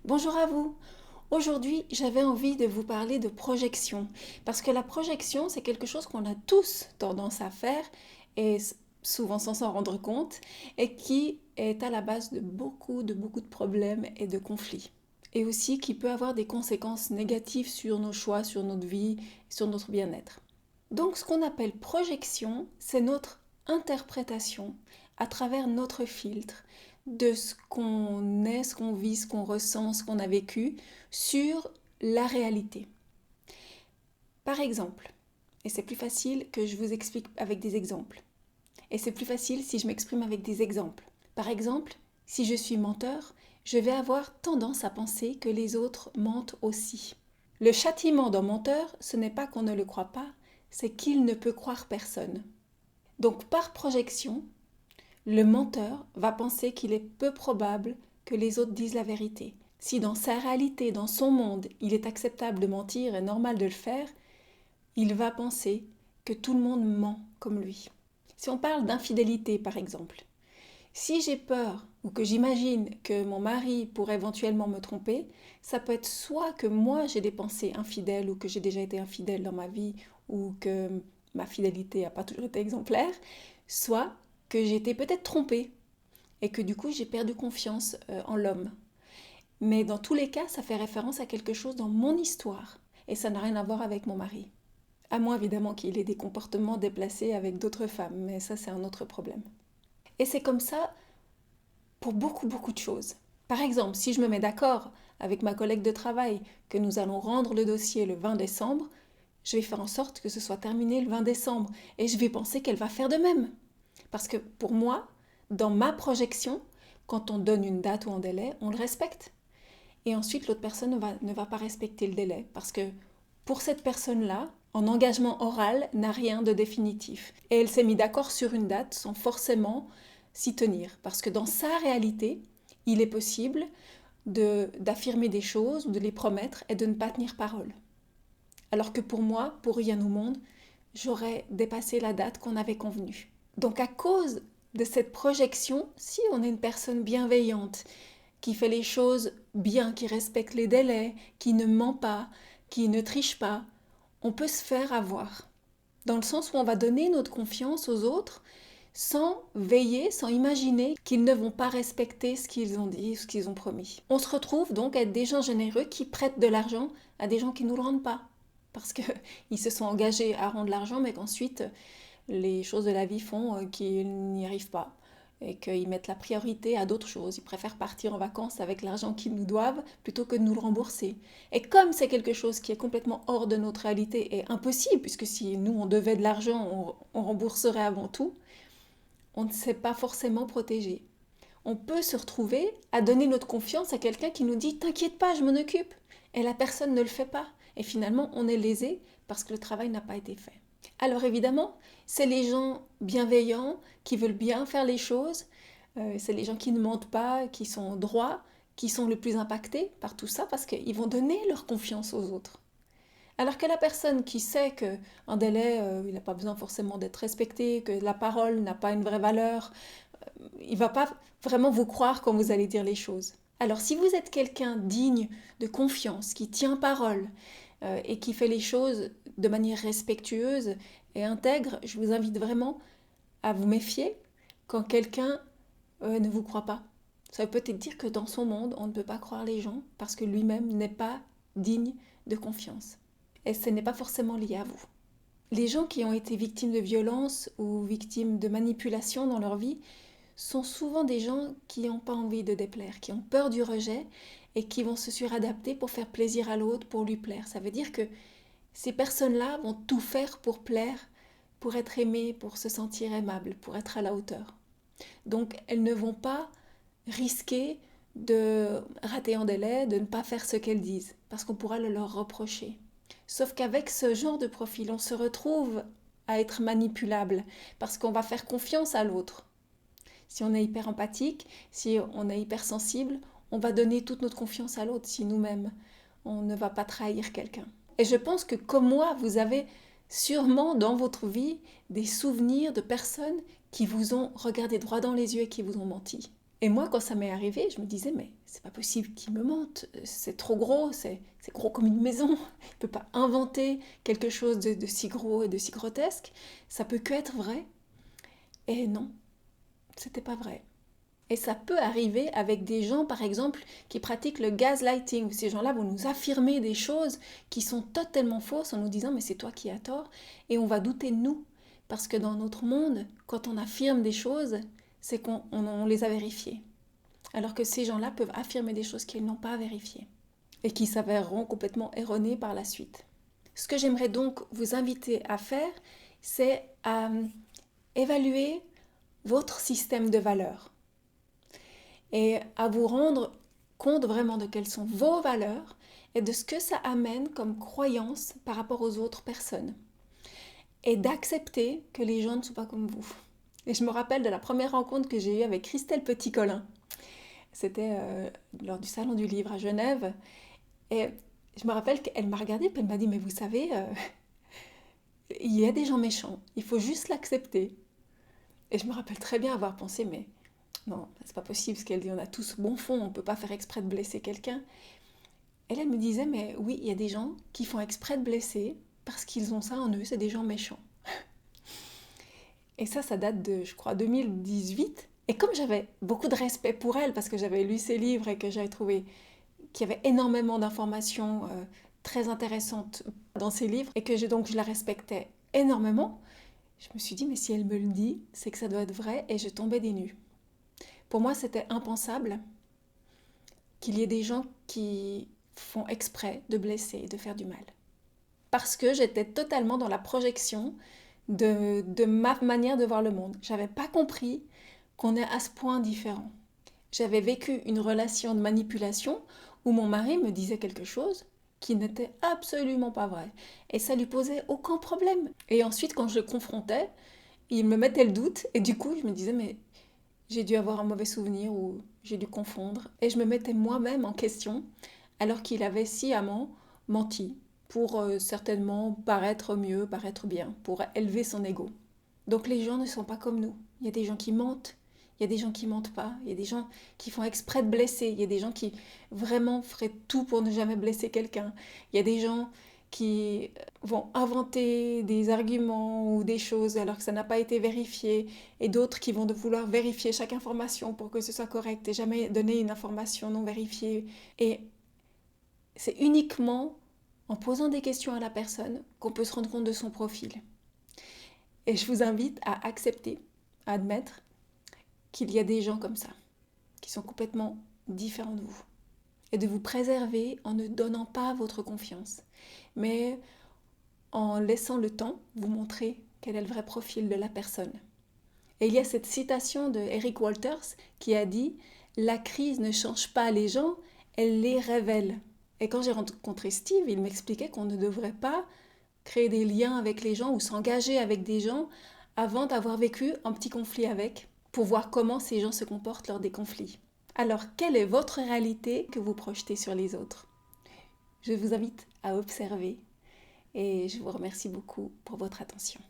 Bonjour à vous. Aujourd'hui, j'avais envie de vous parler de projection. Parce que la projection, c'est quelque chose qu'on a tous tendance à faire, et souvent sans s'en rendre compte, et qui est à la base de beaucoup de problèmes et de conflits. Et aussi qui peut avoir des conséquences négatives sur nos choix, sur notre vie, sur notre bien-être. Donc ce qu'on appelle projection, c'est notre interprétation à travers notre filtre de ce qu'on est, ce qu'on vit, ce qu'on ressent, ce qu'on a vécu sur la réalité. Par exemple, et c'est plus facile que je vous explique avec des exemples, et c'est plus facile si je m'exprime avec des exemples. Par exemple, si je suis menteur, je vais avoir tendance à penser que les autres mentent aussi. Le châtiment d'un menteur, ce n'est pas qu'on ne le croit pas, c'est qu'il ne peut croire personne. Donc par projection, le menteur va penser qu'il est peu probable que les autres disent la vérité. Si dans sa réalité, dans son monde, il est acceptable de mentir et normal de le faire, il va penser que tout le monde ment comme lui. Si on parle d'infidélité par exemple, si j'ai peur ou que j'imagine que mon mari pourrait éventuellement me tromper, ça peut être soit que moi j'ai des pensées infidèles ou que j'ai déjà été infidèle dans ma vie ou que ma fidélité n'a pas toujours été exemplaire, soit que j'ai été peut-être trompée et que du coup j'ai perdu confiance en l'homme. Mais dans tous les cas, ça fait référence à quelque chose dans mon histoire et ça n'a rien à voir avec mon mari. À moins évidemment qu'il ait des comportements déplacés avec d'autres femmes, mais ça c'est un autre problème. Et c'est comme ça pour beaucoup de choses. Par exemple, si je me mets d'accord avec ma collègue de travail que nous allons rendre le dossier le 20 décembre, je vais faire en sorte que ce soit terminé le 20 décembre et je vais penser qu'elle va faire de même. Parce que pour moi, dans ma projection, quand on donne une date ou un délai, on le respecte. Et ensuite, l'autre personne ne va pas respecter le délai parce que pour cette personne-là, un engagement oral n'a rien de définitif. Et elle s'est mise d'accord sur une date sans forcément s'y tenir. Parce que dans sa réalité, il est possible d'affirmer des choses, de les promettre et de ne pas tenir parole. Alors que pour moi, pour rien au monde, j'aurais dépassé la date qu'on avait convenue. Donc à cause de cette projection, si on est une personne bienveillante, qui fait les choses bien, qui respecte les délais, qui ne ment pas, qui ne triche pas, on peut se faire avoir. Dans le sens où on va donner notre confiance aux autres sans veiller, sans imaginer qu'ils ne vont pas respecter ce qu'ils ont dit, ce qu'ils ont promis. On se retrouve donc à être des gens généreux qui prêtent de l'argent à des gens qui ne nous le rendent pas. Parce qu'ils se sont engagés à rendre l'argent, mais qu'ensuite les choses de la vie font qu'ils n'y arrivent pas et qu'ils mettent la priorité à d'autres choses. Ils préfèrent partir en vacances avec l'argent qu'ils nous doivent plutôt que de nous le rembourser. Et comme c'est quelque chose qui est complètement hors de notre réalité et impossible, puisque si nous on devait de l'argent, on rembourserait avant tout, on ne s'est pas forcément protégé. On peut se retrouver à donner notre confiance à quelqu'un qui nous dit t'inquiète pas, je m'en occupe. Et la personne ne le fait pas. Et finalement, on est lésé parce que le travail n'a pas été fait. Alors évidemment, c'est les gens bienveillants qui veulent bien faire les choses, c'est les gens qui ne mentent pas, qui sont droits, qui sont le plus impactés par tout ça parce qu'ils vont donner leur confiance aux autres. Alors que la personne qui sait qu'un délai, il n'a pas besoin forcément d'être respecté, que la parole n'a pas une vraie valeur, il ne va pas vraiment vous croire quand vous allez dire les choses. Alors si vous êtes quelqu'un digne de confiance, qui tient parole et qui fait les choses de manière respectueuse et intègre, je vous invite vraiment à vous méfier quand quelqu'un ne vous croit pas. Ça veut peut-être dire que dans son monde, on ne peut pas croire les gens parce que lui-même n'est pas digne de confiance. Et ce n'est pas forcément lié à vous. Les gens qui ont été victimes de violences ou victimes de manipulation dans leur vie sont souvent des gens qui n'ont pas envie de déplaire, qui ont peur du rejet et qui vont se suradapter pour faire plaisir à l'autre, pour lui plaire. Ça veut dire que ces personnes-là vont tout faire pour plaire, pour être aimées, pour se sentir aimables, pour être à la hauteur. Donc elles ne vont pas risquer de rater un délai, de ne pas faire ce qu'elles disent, parce qu'on pourra le leur reprocher. Sauf qu'avec ce genre de profil, on se retrouve à être manipulable, parce qu'on va faire confiance à l'autre. Si on est hyper empathique, si on est hyper sensible, on va donner toute notre confiance à l'autre si nous-mêmes, on ne va pas trahir quelqu'un. Et je pense que comme moi, vous avez sûrement dans votre vie des souvenirs de personnes qui vous ont regardé droit dans les yeux et qui vous ont menti. Et moi, quand ça m'est arrivé, je me disais, mais c'est pas possible qu'il me mente, c'est trop gros, c'est gros comme une maison, il ne peut pas inventer quelque chose de si gros et de si grotesque, ça peut que être vrai. Et non, c'était pas vrai. Et ça peut arriver avec des gens, par exemple, qui pratiquent le gaslighting. Ces gens-là vont nous affirmer des choses qui sont totalement fausses en nous disant mais c'est toi qui as tort. Et on va douter de nous. Parce que dans notre monde, quand on affirme des choses, c'est qu'on les a vérifiées. Alors que ces gens-là peuvent affirmer des choses qu'ils n'ont pas vérifiées et qui s'avéreront complètement erronées par la suite. Ce que j'aimerais donc vous inviter à faire, c'est à évaluer votre système de valeurs et à vous rendre compte vraiment de quelles sont vos valeurs et de ce que ça amène comme croyance par rapport aux autres personnes. Et d'accepter que les gens ne sont pas comme vous. Et je me rappelle de la première rencontre que j'ai eue avec Christelle Petit-Colin. C'était lors du Salon du Livre à Genève. Et je me rappelle qu'elle m'a regardée et elle m'a dit « Mais vous savez, il y a des gens méchants, il faut juste l'accepter. » Et je me rappelle très bien avoir pensé « Mais non, c'est pas possible ce qu'elle dit, on a tous bon fond, on ne peut pas faire exprès de blesser quelqu'un. » Elle me disait « Mais oui, il y a des gens qui font exprès de blesser parce qu'ils ont ça en eux, c'est des gens méchants. » Et ça date de, je crois, 2018. Et comme j'avais beaucoup de respect pour elle, parce que j'avais lu ses livres et que j'avais trouvé qu'il y avait énormément d'informations très intéressantes dans ses livres, et que je la respectais énormément, je me suis dit, mais si elle me le dit, c'est que ça doit être vrai, et je tombais des nues. Pour moi, c'était impensable qu'il y ait des gens qui font exprès de blesser, de faire du mal. Parce que j'étais totalement dans la projection de ma manière de voir le monde. J'avais pas compris qu'on est à ce point différent. J'avais vécu une relation de manipulation où mon mari me disait quelque chose qui n'était absolument pas vrai. Et ça lui posait aucun problème. Et ensuite, quand je le confrontais, il me mettait le doute. Et du coup, je me disais, mais j'ai dû avoir un mauvais souvenir ou j'ai dû confondre. Et je me mettais moi-même en question, alors qu'il avait sciemment menti pour certainement paraître mieux, paraître bien, pour élever son ego. Donc les gens ne sont pas comme nous. Il y a des gens qui mentent, il y a des gens qui mentent pas, il y a des gens qui font exprès de blesser, il y a des gens qui vraiment feraient tout pour ne jamais blesser quelqu'un. Il y a des gens qui vont inventer des arguments ou des choses alors que ça n'a pas été vérifié, et d'autres qui vont vouloir vérifier chaque information pour que ce soit correct et jamais donner une information non vérifiée. Et c'est uniquement en posant des questions à la personne qu'on peut se rendre compte de son profil. Et je vous invite à accepter, à admettre qu'il y a des gens comme ça, qui sont complètement différents de vous. Et de vous préserver en ne donnant pas votre confiance, mais en laissant le temps vous montrer quel est le vrai profil de la personne. Et il y a cette citation de Eric Walters qui a dit « La crise ne change pas les gens, elle les révèle ». Et quand j'ai rencontré Steve, il m'expliquait qu'on ne devrait pas créer des liens avec les gens ou s'engager avec des gens avant d'avoir vécu un petit conflit avec, pour voir comment ces gens se comportent lors des conflits. Alors, quelle est votre réalité que vous projetez sur les autres ? Je vous invite à observer et je vous remercie beaucoup pour votre attention.